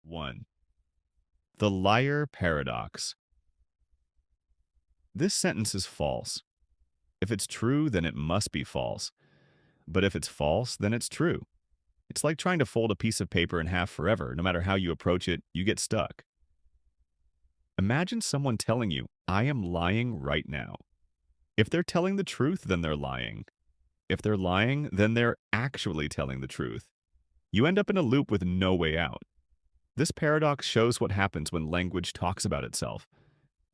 1. The liar paradox. This sentence is false. If it's true, then it must be false. But if it's false, then it's true. It's like trying to fold a piece of paper in half forever. No matter how you approach it, you get stuck. Imagine someone telling you, I am lying right now. If they're telling the truth, then they're lying. If they're lying, then they're actually telling the truth. You end up in a loop with no way out. This paradox shows what happens when language talks about itself.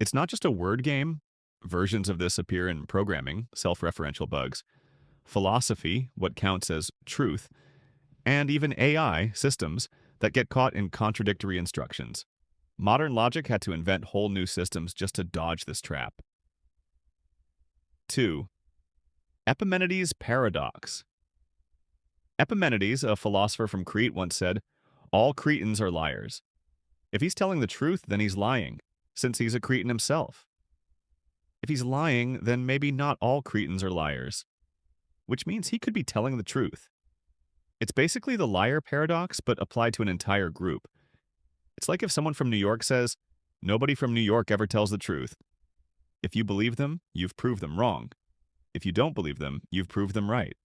It's not just a word game. Versions of this appear in programming, self-referential bugs, philosophy, what counts as truth, and even AI systems that get caught in contradictory instructions. Modern logic had to invent whole new systems just to dodge this trap. 2. Epimenides' paradox. Epimenides, a philosopher from Crete, once said, all Cretans are liars. If he's telling the truth, then he's lying, since he's a Cretan himself. If he's lying, then maybe not all Cretans are liars, which means he could be telling the truth. It's basically the liar paradox, but applied to an entire group. It's like if someone from New York says, nobody from New York ever tells the truth. If you believe them, you've proved them wrong. If you don't believe them, you've proved them right.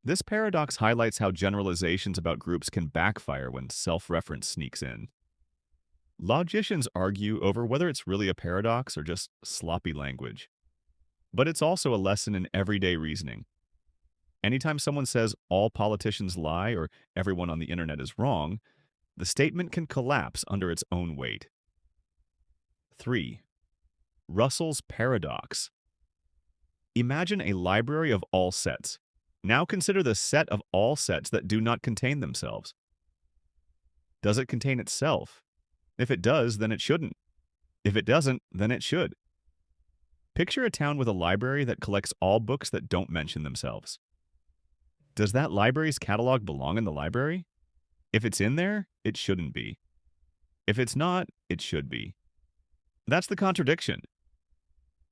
This paradox highlights how generalizations about groups can backfire when self-reference sneaks in. Logicians argue over whether it's really a paradox or just sloppy language. But it's also a lesson in everyday reasoning. Anytime someone says all politicians lie or everyone on the internet is wrong, the statement can collapse under its own weight. 3. Russell's paradox. Imagine a library of all sets. Now consider the set of all sets that do not contain themselves. Does it contain itself? If it does, then it shouldn't. If it doesn't, then it should. Picture a town with a library that collects all books that don't mention themselves. Does that library's catalog belong in the library? If it's in there, it shouldn't be. If it's not, it should be. That's the contradiction.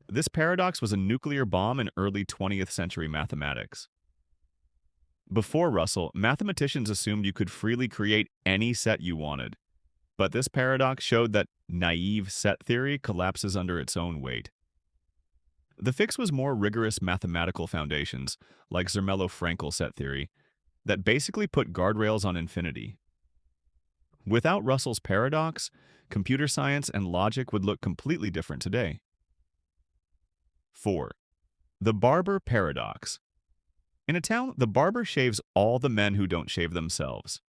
This paradox was a nuclear bomb in early 20th century mathematics. Before Russell, mathematicians assumed you could freely create any set you wanted. But this paradox showed that naive set theory collapses under its own weight. The fix was more rigorous mathematical foundations, like Zermelo-Fraenkel set theory, that basically put guardrails on infinity. Without Russell's paradox, computer science and logic would look completely different today. 4. The Barber Paradox. In a town, the barber shaves all the men who don't shave themselves.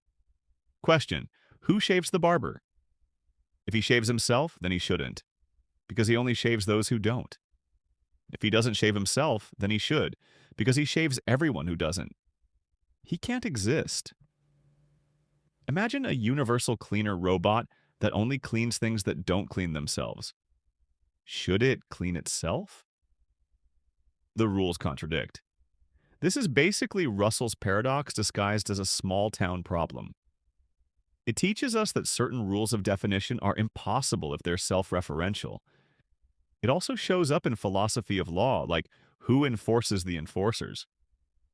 Question: who shaves the barber? If he shaves himself, then he shouldn't, because he only shaves those who don't. If he doesn't shave himself, then he should, because he shaves everyone who doesn't. He can't exist. Imagine a universal cleaner robot that only cleans things that don't clean themselves. Should it clean itself? The rules contradict. This is basically Russell's paradox disguised as a small-town problem. It teaches us that certain rules of definition are impossible if they're self-referential. It also shows up in philosophy of law, like who enforces the enforcers,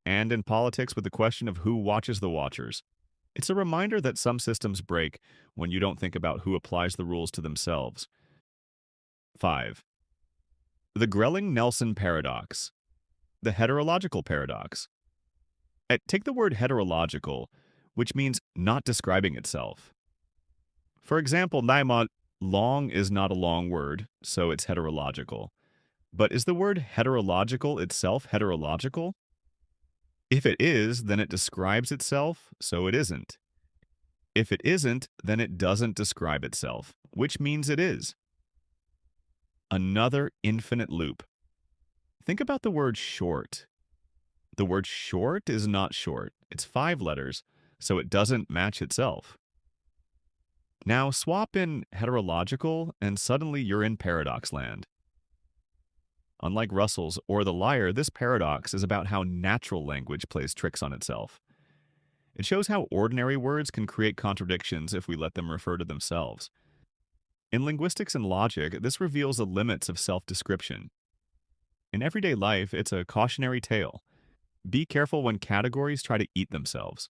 and in politics with the question of who watches the watchers. It's a reminder that some systems break when you don't think about who applies the rules to themselves. 5. The Grelling-Nelson paradox. The heterological paradox. Take the word heterological, which means not describing itself. For example, naimon, long is not a long word, so it's heterological. But is the word heterological itself heterological? If it is, then it describes itself, so it isn't. If it isn't, then it doesn't describe itself, which means it is. Another infinite loop. Think about the word short. The word short is not short. It's 5 letters, so it doesn't match itself. Now swap in heterological, and suddenly you're in paradox land. Unlike Russell's or the liar, this paradox is about how natural language plays tricks on itself. It shows how ordinary words can create contradictions if we let them refer to themselves. In linguistics and logic, this reveals the limits of self-description. In everyday life, it's a cautionary tale. Be careful when categories try to eat themselves.